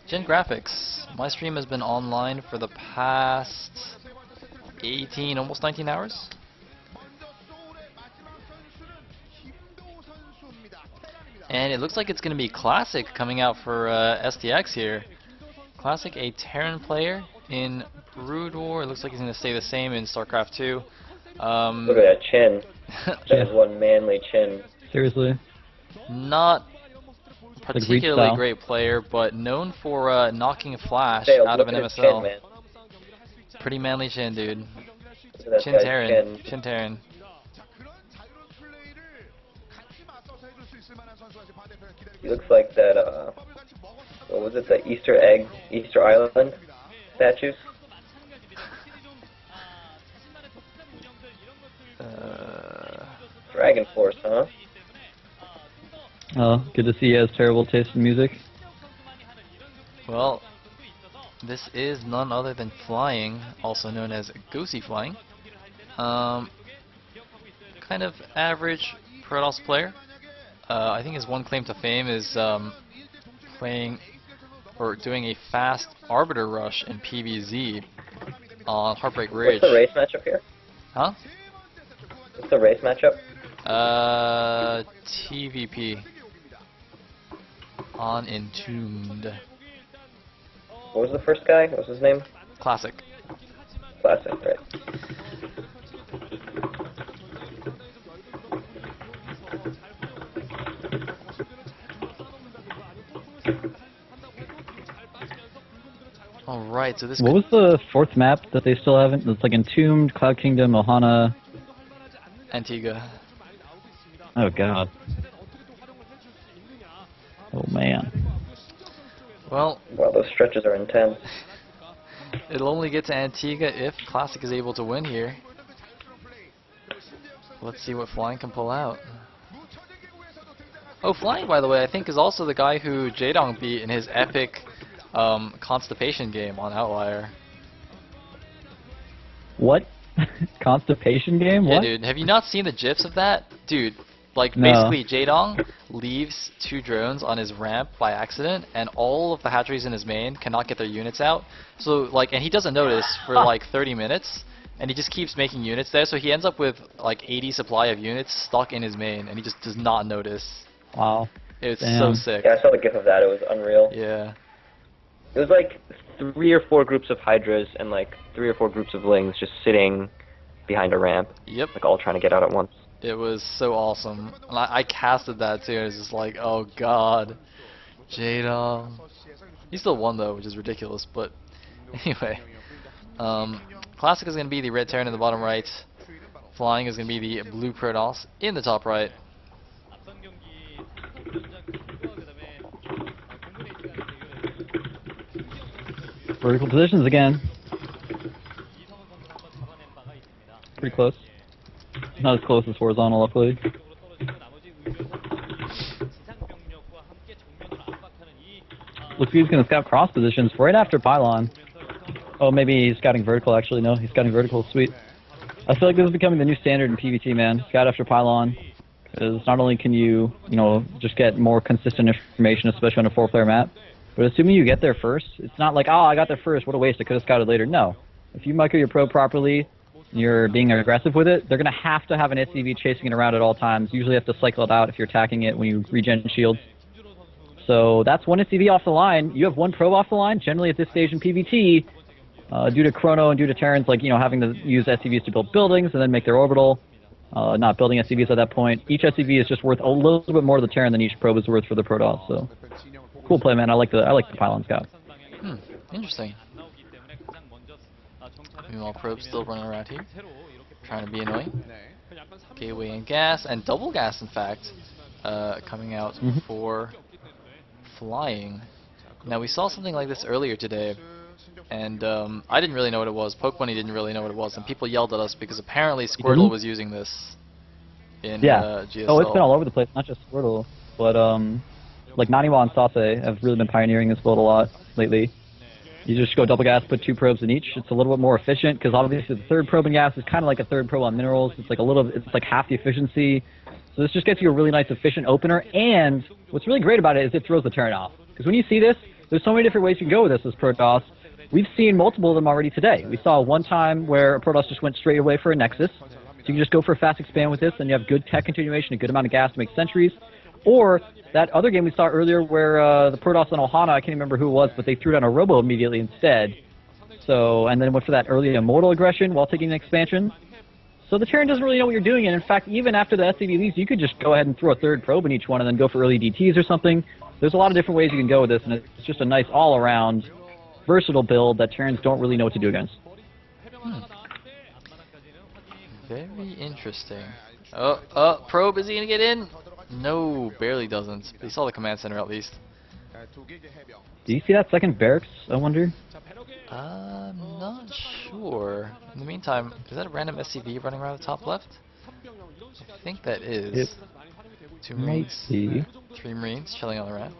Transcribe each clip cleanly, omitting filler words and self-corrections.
Gen Graphics. My stream has been online for the past 18, almost 19 hours. And it looks like it's going to be Classic coming out for STX here. Classic, a Terran player in Brood War. It looks like he's going to stay the same in StarCraft 2. Look at that chin. That is one manly chin. Seriously. Not particularly like great player, but known for knocking Flash Sayle, out of an MSL. Chin, man. Pretty manly chin, dude. Chin Terran. Chin Terran. He looks like that, what was it, the Easter Island statues? Dragon Force, huh? Oh, good to see he has terrible taste in music. Well, this is none other than Flying, also known as Goosey Flying. Kind of average Protoss player. I think his one claim to fame is playing or doing a fast Arbiter rush in PvZ on Heartbreak Ridge. What's the race matchup here? Huh? What's the race matchup? TVP on Entombed. What was the first guy? What was his name? Classic. Classic, right. Alright, so this What was the fourth map that they still haven't? It's like Entombed, Cloud Kingdom, Ohana. Antigua. Oh god. Oh man. Well, Wow, those stretches are intense. it'll only get to Antigua if Classic is able to win here. Let's see what Flying can pull out. Oh, Flying, by the way, I think is also the guy who Jaedong beat in his epic Constipation game on Outlier. What? Constipation game? Yeah, What? dude. Have you not seen the GIFs of that? Dude, like, No. basically, Jaedong leaves 2 drones on his ramp by accident, and all of the hatcheries in his main cannot get their units out. So, like, and he doesn't notice for, like, 30 minutes, and he just keeps making units there, so he ends up with, like, 80 supply of units stuck in his main, and he just does not notice. Wow. It's Damn. so sick. Yeah, I saw the gif of that. It was unreal. Yeah. It was like 3 or 4 groups of Hydras and like 3 or 4 groups of Lings just sitting behind a ramp. Yep. Like all trying to get out at once. It was so awesome. And I casted that too, and it's just like, oh god. Jaedong. He still won though, which is ridiculous, but anyway. Classic is going to be the red Terran in the bottom right. Flying is going to be the blue Protoss in the top right. Vertical positions again. Pretty close. Not as close as horizontal, luckily. Looks like he's going to scout cross positions right after pylon. Oh, maybe he's scouting vertical, actually. No, he's scouting vertical. Sweet. I feel like this is becoming the new standard in PvT, man. Scout after pylon. Because not only can you, just get more consistent information, especially on a 4-player map, but assuming you get there first, it's not like, oh, I got there first, what a waste, I could have scouted later. No. If you micro your probe properly, and you're being aggressive with it, they're going to have an SCV chasing it around at all times. Usually have to cycle it out if you're attacking it when you regen shields. So that's 1 SCV off the line. You have 1 probe off the line. Generally at this stage in PvT, due to Chrono and due to Terrans, like, having to use SCVs to build buildings and then make their orbital, not building SCVs at that point, each SCV is just worth a little bit more to the Terran than each probe is worth for the Protoss. So cool play, man. I like the pylon scout. Interesting. Meanwhile, probe's still running around here, trying to be annoying. Gateway and gas, and double gas, in fact, coming out for Flying. Now, we saw something like this earlier today, and I didn't really know what it was. Pokebunny didn't really know what it was, and people yelled at us because apparently Squirtle was using this in GSL. Oh, it's been all over the place, not just Squirtle, but like Naniwa and Sase have really been pioneering this build a lot lately. You just go double gas, put 2 probes in each. It's a little bit more efficient because obviously the third probe in gas is kind of like a third probe on minerals. It's like half the efficiency. So this just gets you a really nice efficient opener. And what's really great about it is it throws the turn off. Because when you see this, there's so many different ways you can go with this as Protoss. We've seen multiple of them already today. We saw one time where a Protoss just went straight away for a Nexus. So you can just go for a fast expand with this, and you have good tech continuation, a good amount of gas to make sentries. Or that other game we saw earlier where the Protoss on Ohana, I can't remember who it was, but they threw down a Robo immediately instead. So, and then went for that early Immortal aggression while taking an expansion. So the Terran doesn't really know what you're doing, and in fact, even after the SCV leaves, you could just go ahead and throw a third probe in each one and then go for early DTs or something. There's a lot of different ways you can go with this, and it's just a nice all-around, versatile build that Terrans don't really know what to do against. Very interesting. Probe, is he going to get in? No, barely doesn't. But he saw the command center at least. Do you see that second barracks, I wonder? I'm not sure. In the meantime, is that a random SCV running around the top left? I think that is. Yep. 2 Marines, 3 Marines chilling on the ramp.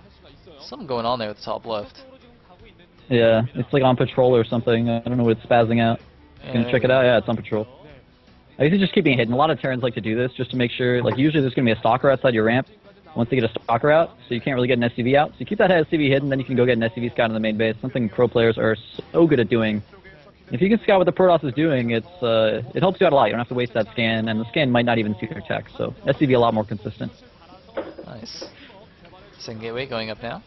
Something going on there at the top left. Yeah, it's like on patrol or something. I don't know what it's spazzing out. Gonna check it out? Yeah, it's on patrol. I usually just keep being hidden. A lot of Terrans like to do this just to make sure, like usually there's going to be a stalker outside your ramp once they get a stalker out, so you can't really get an SCV out. So you keep that SCV hidden, then you can go get an SCV scout in the main base, something pro players are so good at doing. If you can scout what the Protoss is doing, it helps you out a lot. You don't have to waste that scan, and the scan might not even see their tech, so SCV a lot more consistent. Nice. Second gateway going up now.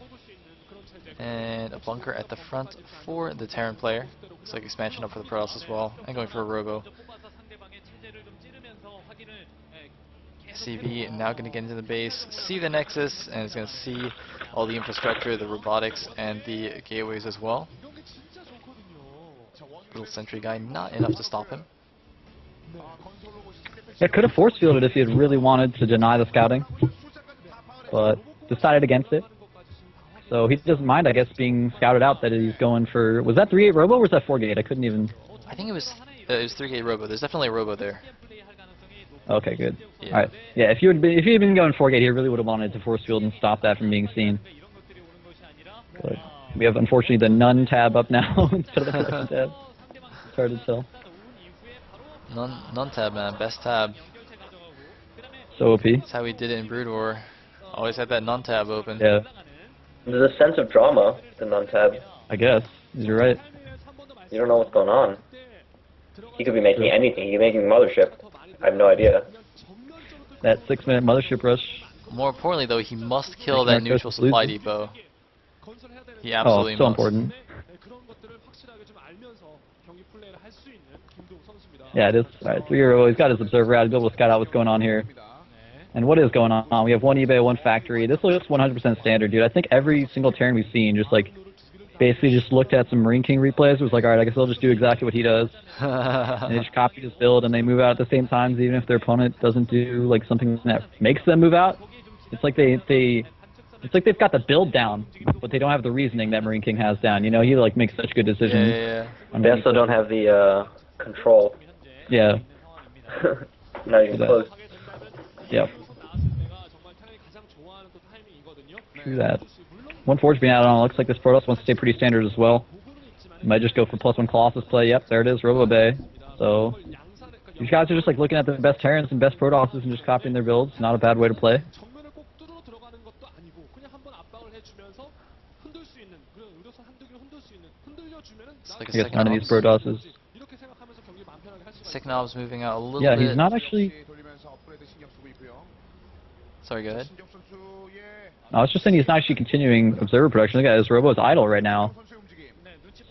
And a bunker at the front for the Terran player. Looks like expansion up for the Protoss as well, and going for a Robo. CV now going to get into the base, see the Nexus, and it's going to see all the infrastructure, the robotics, and the gateways as well. Little sentry guy, not enough to stop him. Yeah, could have force fielded if he had really wanted to deny the scouting, but decided against it. So he doesn't mind, I guess, being scouted out that he's going for... Was that 3-8 Robo or was that 4-gate? I couldn't even... I think it was 3-gate Robo. There's definitely a Robo there. Okay, good. Yeah. Alright. Yeah, if you had been going 4-gate, he really would have wanted to force field and stop that from being seen. But we have, unfortunately, the None tab up now instead of the production tab. It's hard to tell. None tab, man. Best tab. So OP. That's how we did it in Brood War. Always had that None tab open. Yeah. There's a sense of drama, the non-tab. I guess. You're right. You don't know what's going on. He could be making anything. He could be making Mothership. I have no idea. That 6-minute Mothership rush. More importantly, though, he must kill that neutral supply depot. He absolutely so must. important. Yeah, it is. Alright, 3-0. He's got his observer out. He's able to scout out what's going on here. And what is going on? We have 1 eBay, 1 factory. This looks 100% standard, dude. I think every single Terran we've seen just like basically just looked at some Marine King replays. It was like, alright, I guess I'll just do exactly what he does. And they just copy his build and they move out at the same times, even if their opponent doesn't do like something that makes them move out. It's like they've got the build down, but they don't have the reasoning that Marine King has down. You know, he like makes such good decisions. Yeah. They also don't have the control. Yeah. Not even close. Yep. True that. 1 Forge being added on. Looks like this Protoss wants to stay pretty standard as well. Might just go for +1 Colossus play. Yep, there it is, Robo Bay. So these guys are just like looking at the best Terrans and best Protosses and just copying their builds. Not a bad way to play. Like I guess none of these Protosses. Signal's moving out a little bit. Yeah, he's not actually... Sorry, go ahead. I was just saying he's not actually continuing observer production. Look at his Robo's idle right now.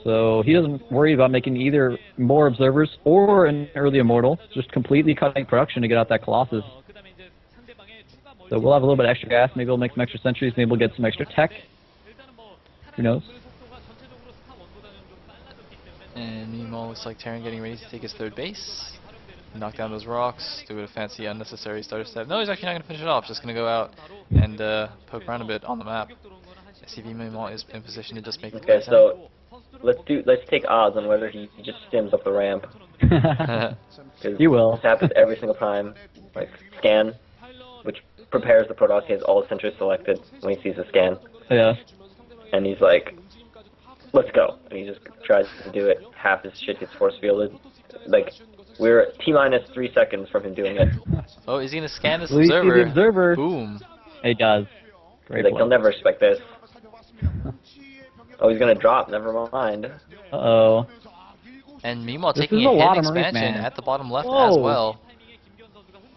So he doesn't worry about making either more observers or an early immortal. Just completely cutting production to get out that Colossus. So we'll have a little bit of extra gas. Maybe we'll make some extra sentries. Maybe we'll get some extra tech. Who knows? And meanwhile, looks like Terran getting ready to take his 3rd base. Knock down those rocks, do a fancy unnecessary starter step. No, he's actually not going to finish it off, just going to go out and poke around a bit on the map. SCV meanwhile is in position to just make the Okay, so let's take odds on whether he just stims up the ramp. He will. This happens every single time. Like scan, which prepares the Protoss. He has all the sentries selected when he sees the scan. Yeah. And he's like, let's go. And he just tries to do it. Half his shit gets force fielded. Like, we're T-minus 3 seconds from him doing it. Oh, is he gonna scan this We see the observer? observer. Boom. He does. Great He's like, play. he'll never expect this. Oh, he's gonna drop. Never mind. Uh-oh. And meanwhile, This taking is a a hit lot of Marines, expansion man. at the bottom left Whoa. as well.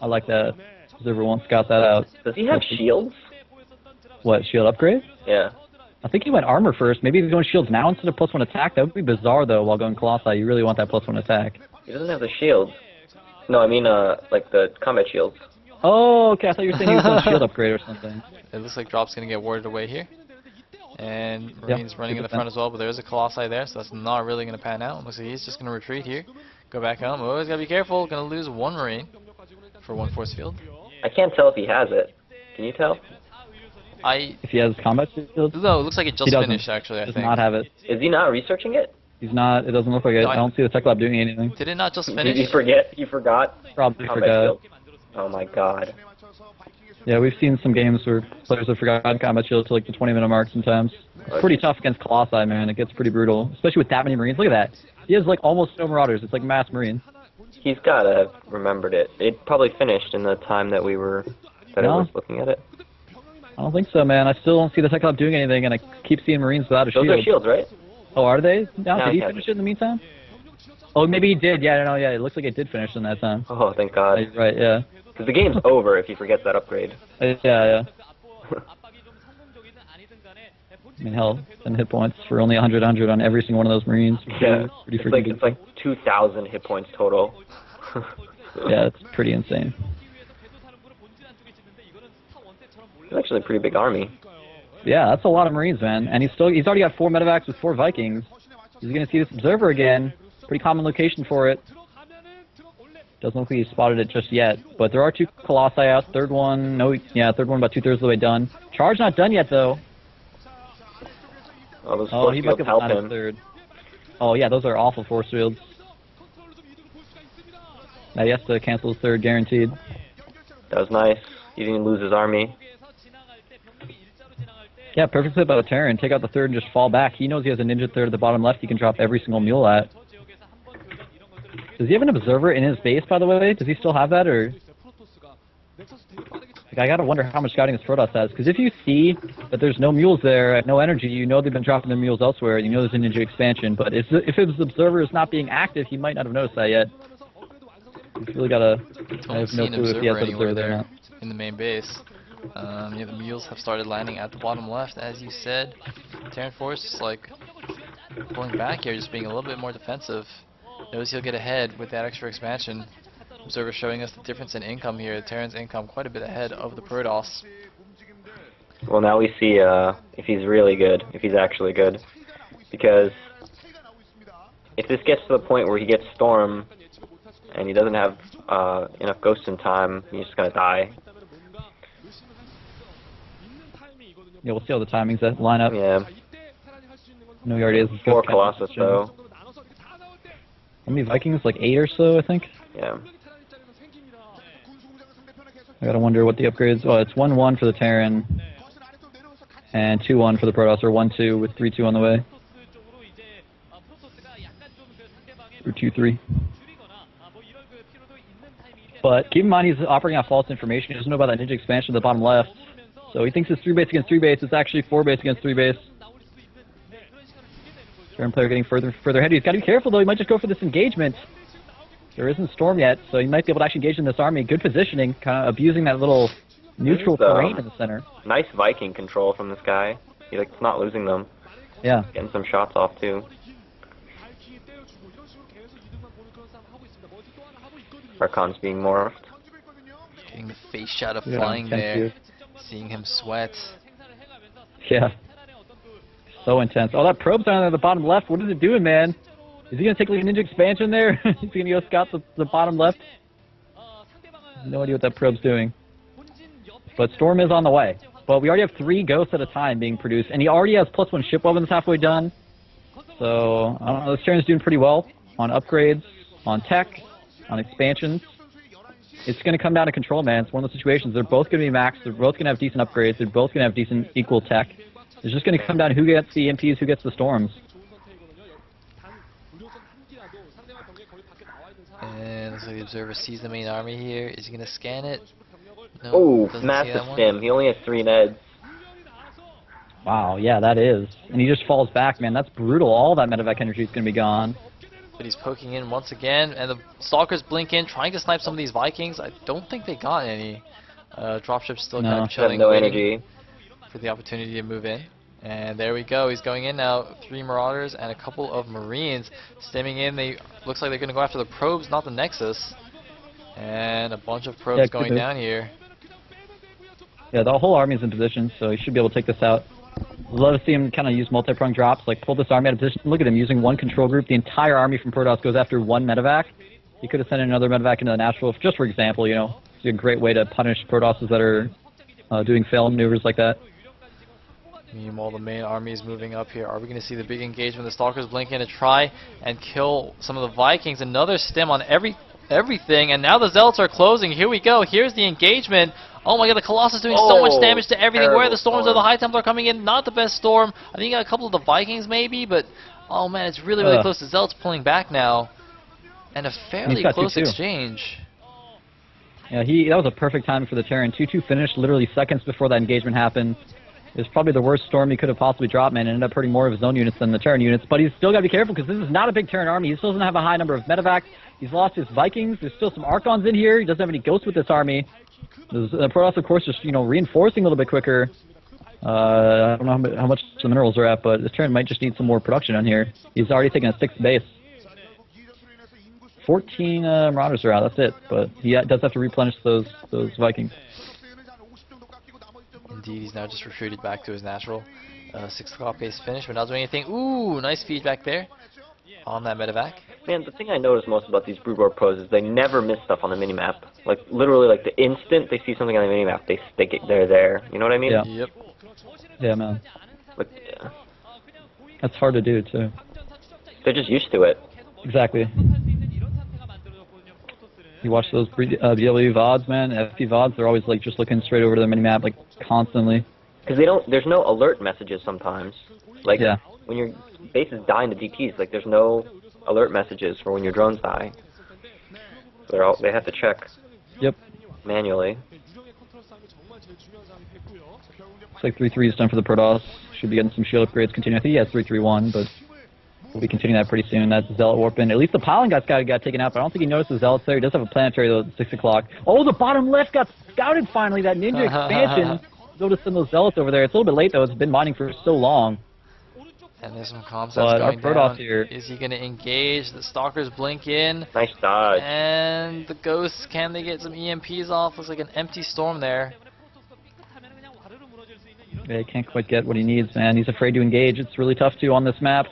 I like that. Observer won't scout that out. Does he have shields? What, shield upgrade? Yeah. I think he went armor first. Maybe he's going shields now instead of +1 attack. That would be bizarre, though, while going Colossi. You really want that +1 attack. He doesn't have the shields. No, I mean, like the combat shields. Oh, okay. I thought you were saying he was going shield upgrade or something. It looks like drop's gonna get warded away here. And Yep, Marine's running in the 2%. front as well, but there's a Colossi there, so that's not really gonna pan out. Looks like he's just gonna retreat here. Go back home. Oh, he's gotta be careful. Gonna lose one Marine for one force field. I can't tell if he has it. Can you tell? If he has combat shields, No, it looks like it just he doesn't. finished actually, I does think. not have it. Is he not researching it? He's not. It doesn't look like it. No, I don't see the tech lab doing anything. Did it not just Did finish? he forget? He forgot? Probably Combat forgot. shield. Oh my god. Yeah, we've seen some games where players have forgotten combat shield to like the 20-minute mark sometimes. It's pretty tough against Colossi, man. It gets pretty brutal, especially with that many Marines. Look at that. He has like almost no Marauders. It's like mass Marines. He's gotta have remembered it. It probably finished in the time that we were, that I No. was looking at it. I don't think so, man. I still don't see the tech lab doing anything, and I keep seeing Marines without a Those shield. are shields, right? Oh, are they? No, No, did he he finish hasn't. it in the meantime? Oh, maybe he did. Yeah, no, yeah. It looks like it did finish in that time. Oh, thank Yeah, god. you're right, yeah. Because the game's over if he forgets that upgrade. Yeah. I mean, hell, 10 hit points for only 100 on every single one of those Marines. Yeah. Pretty It's freaking like, good. it's like 2,000 hit points total. Yeah, it's pretty insane. It's actually a pretty big army. Yeah, that's a lot of Marines, man. And he's already got 4 medevacs with 4 Vikings. He's gonna see this observer again. Pretty common location for it. Doesn't look like he spotted it just yet. But there are 2 Colossi out. Third one, no, yeah, third one about 2/3 of the way done. Charge not done yet though. All those Oh, force he might fields have help not his him. third. Oh yeah, those are awful force fields. Now he has to cancel his third guaranteed. That was nice. He didn't lose his army. Yeah, perfect flip out of Terran. Take out the third and just fall back. He knows he has a ninja third at the bottom left he can drop every single mule at. Does he have an observer in his base, by the way? Does he still have that, or...? Like, I gotta wonder how much scouting his Protoss has, because if you see that there's no mules there, no energy, you know they've been dropping their mules elsewhere, and you know there's a ninja expansion, but if his observer is not being active, he might not have noticed that yet. He's really gotta... I Don't have see no an clue if he has observer that anywhere observer there or there not. in the main base. Yeah, the mules have started landing at the bottom left, as you said. Terran Force is like pulling back here, just being a little bit more defensive. Knows he'll get ahead with that extra expansion. Observer showing us the difference in income here. Terran's income quite a bit ahead of the Protoss. Well, now we see if he's really good, if he's actually good. Because if this gets to the point where he gets Storm and he doesn't have enough Ghosts in time, he's just gonna die. Yeah, we'll see how the timings line up. Yeah. No, he already has his 4 Ghost Colossus Captain. though. How many Vikings? Like 8 or so, I think? Yeah. I gotta wonder what the upgrades... Oh, it's 1-1 for the Terran. And 2-1 for the Protoss, or 1-2 with 3-2 on the way. Or 2-3. But keep in mind he's operating on false information. He doesn't know about that ninja expansion at the bottom left. So he thinks it's 3 base against 3 base. It's actually 4 base against 3 base. Terran player getting further ahead. He's got to be careful though. He might just go for this engagement. There isn't Storm yet, so he might be able to actually engage in this army. Good positioning, kind of abusing that little neutral terrain in the center. Nice Viking control from this guy. He's like not losing them. Yeah. Getting some shots off too. Archon's being morphed. Getting the face shot of Yeah, flying thank there. you. Seeing him sweat. Yeah. So intense. Oh, that probe's down there at the bottom left. What is it doing, man? Is he going to take like a ninja expansion there? He's going to go scout the bottom left? No idea what that probe's doing. But Storm is on the way. But we already have 3 ghosts at a time being produced. And he already has +1 ship weapons halfway done. So, I don't know, this Terran's doing pretty well on upgrades, on tech, on expansions. It's going to come down to control, man. It's one of those situations. They're both going to be maxed. They're both going to have decent upgrades. They're both going to have decent equal tech. It's just going to come down to who gets the EMPs, who gets the Storms. And looks like the observer sees the main army here. Is he gonna scan it? No, Oh, doesn't see massive that one. stim. He only has 3 neds. Wow, yeah, that is. And he just falls back, man. That's brutal. All that medevac energy is going to be gone. But he's poking in once again, and the Stalkers blink in, trying to snipe some of these Vikings. I don't think they got any. Dropship's still kind No. of chilling, No waiting energy. for the opportunity to move in. And there we go. He's going in now. 3 Marauders and a couple of Marines stimming in. They looks like they're going to go after the probes, not the Nexus. And a bunch of probes going down here. Yeah, the whole army is in position, so he should be able to take this out. Love to see him kind of use multi-prong drops, like pull this army out of position. Look at him using one control group. The entire army from Protoss goes after one medevac. He could have sent another medevac into the natural, just for example, you know. It's a great way to punish Protosses that are doing failed maneuvers like that. Meanwhile, the main army is moving up here. Are we going to see the big engagement? The Stalkers blink in to try and kill some of the Vikings. Another stim on everything, and now the Zealots are closing. Here we go. Here's the engagement. Oh my god, the Colossus doing so much damage to everything. Where are the storms of the High Templar coming in? Not the best storm. I think you got a couple of the Vikings maybe, but oh man, it's really, really close. The Zealots pulling back now. And a fairly close exchange. Yeah, that was a perfect time for the Terran. 2-2 finished literally seconds before that engagement happened. It was probably the worst storm he could have possibly dropped, man. It ended up hurting more of his own units than the Terran units. But he's still got to be careful because this is not a big Terran army. He still doesn't have a high number of medevacs. He's lost his Vikings. There's still some Archons in here. He doesn't have any Ghosts with this army. The Protoss, of course, just, you know, reinforcing a little bit quicker. I don't know how much the minerals are at, but this Terran might just need some more production on here. He's already taken a 6th base. 14 Marauders are out, that's it. But he does have to replenish those Vikings. Indeed, he's now just retreated back to his natural. 6 o'clock base finish, but not doing anything. Ooh, nice feedback there on that medevac. Man, the thing I notice most about these Broodlord pros is they never miss stuff on the minimap. Like, literally, like, the instant they see something on the minimap, they're there. You know what I mean? Yeah. Yep. Yeah, man. Like, yeah. That's hard to do, too. They're just used to it. Exactly. You watch those BW VODs, man, FP VODs, they're always, like, just looking straight over to the minimap, like, constantly. Because there's no alert messages sometimes. Like, when your base is dying to DTs, like, there's no alert messages for when your drones die. So they have to check. Yep. Manually. Looks like 3-3 is done for the Protoss. Should be getting some shield upgrades continuing. I think he has 3-3-1, but we'll be continuing that pretty soon. That's Zealot Warpin. At least the Piling got taken out, but I don't think he noticed the Zealots there. He does have a planetary, though, at 6 o'clock. Oh, the bottom left got scouted finally, that Ninja expansion. Go to send those Zealots over there. It's a little bit late, though. It's been mining for so long. And there's some comms going down. Here. Is he going to engage? The Stalkers blink in. Nice dodge. And the Ghosts, can they get some EMPs off? Looks like an empty storm there. Yeah, he can't quite get what he needs, man. He's afraid to engage. It's really tough to on this map.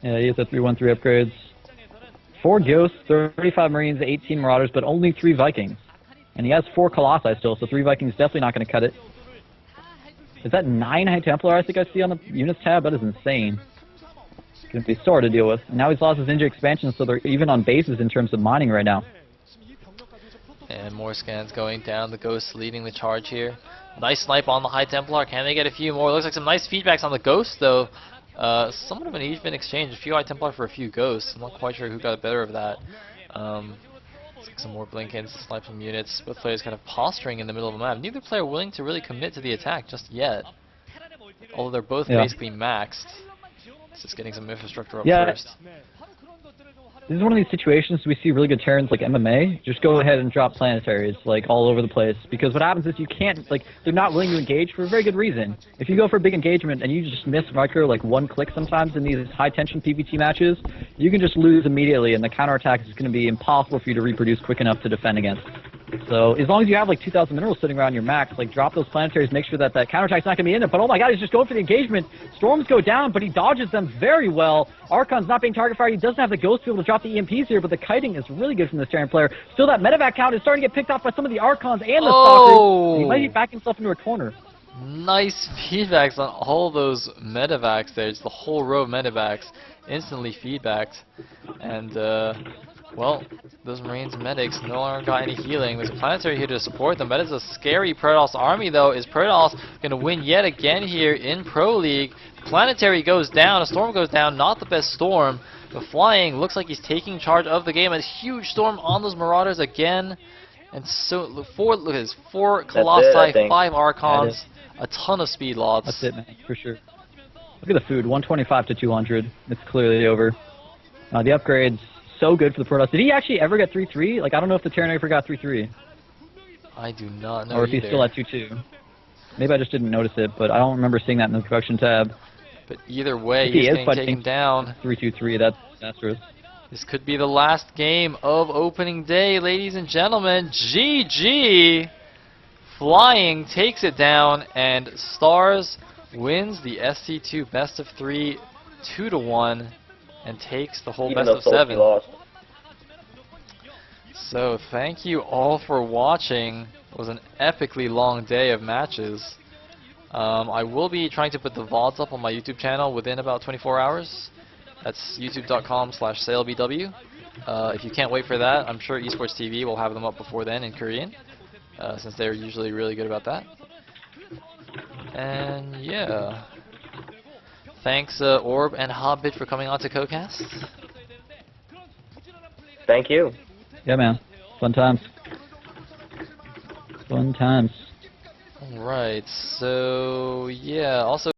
Yeah, he has the 3-1-3 upgrades. 4 Ghosts, 35 Marines, 18 Marauders, but only 3 Vikings. And he has 4 Colossi still, so 3 Vikings definitely not going to cut it. Is that 9 High Templar I think I see on the units tab? That is insane. It's going to be sore to deal with. And now he's lost his Ninja expansion, so they're even on bases in terms of mining right now. And more scans going down. The Ghosts leading the charge here. Nice snipe on the High Templar. Can they get a few more? Looks like some nice feedbacks on the Ghosts, though. Somewhat of an even exchange. A few High Templar for a few Ghosts. I'm not quite sure who got better of that. Some more blink-ins to snipe some units. Both players kind of posturing in the middle of the map. Neither player willing to really commit to the attack just yet. Although they're both basically maxed. It's just getting some infrastructure up first. This is one of these situations we see really good Terrans like MMA. Just go ahead and drop planetaries like all over the place. Because what happens is you can't, like, they're not willing to engage for a very good reason. If you go for a big engagement and you just miss micro like 1 click sometimes in these high tension PvT matches, you can just lose immediately and the counterattack is going to be impossible for you to reproduce quick enough to defend against. So as long as you have like 2,000 minerals sitting around your max, like drop those planetaries, make sure that counterattack's not going to be in there. But oh my god, he's just going for the engagement. Storms go down, but he dodges them very well. Archon's not being target fired. He doesn't have the Ghost to be able to drop the EMPs here, but the kiting is really good from this Terran player. Still, that medevac count is starting to get picked off by some of the Archons and the Stalkers. He might be backing himself into a corner. Nice feedbacks on all those medevacs there. It's the whole row of medevacs instantly feedbacked. And Well, those Marines medics no longer got any healing. There's a planetary here to support them. That is a scary Protoss army, though. Is Protoss going to win yet again here in Pro League? Planetary goes down. A storm goes down. Not the best storm. But flying looks like he's taking charge of the game. A huge storm on those Marauders again. And so, look at this. 4 Colossi, 5 Archons, a ton of speed lots. That's it, man, for sure. Look at the food, 125 to 200. It's clearly over. The upgrade's so good for the Protoss. Did he actually ever get 3-3? Like, I don't know if the Terran ever got 3-3. I do not know or if either. he's still at 2-2. Maybe I just didn't notice it, but I don't remember seeing that in the production tab. But either way, if he's he is getting taken down. 3-2-3, that's disastrous. This could be the last game of opening day, ladies and gentlemen. GG! Flying takes it down, and Stars wins the SC2 best of 3 2-1 and takes the whole best of 7. Lost. So thank you all for watching. It was an epically long day of matches. I will be trying to put the VODs up on my YouTube channel within about 24 hours. That's youtube.com/SayleBW. If you can't wait for that, I'm sure Esports TV will have them up before then in Korean, since they're usually really good about that. And yeah, thanks Orb and Hobbit for coming on to CoCast. Thank you. Yeah, man. Fun times. Fun times. Alright, so yeah, also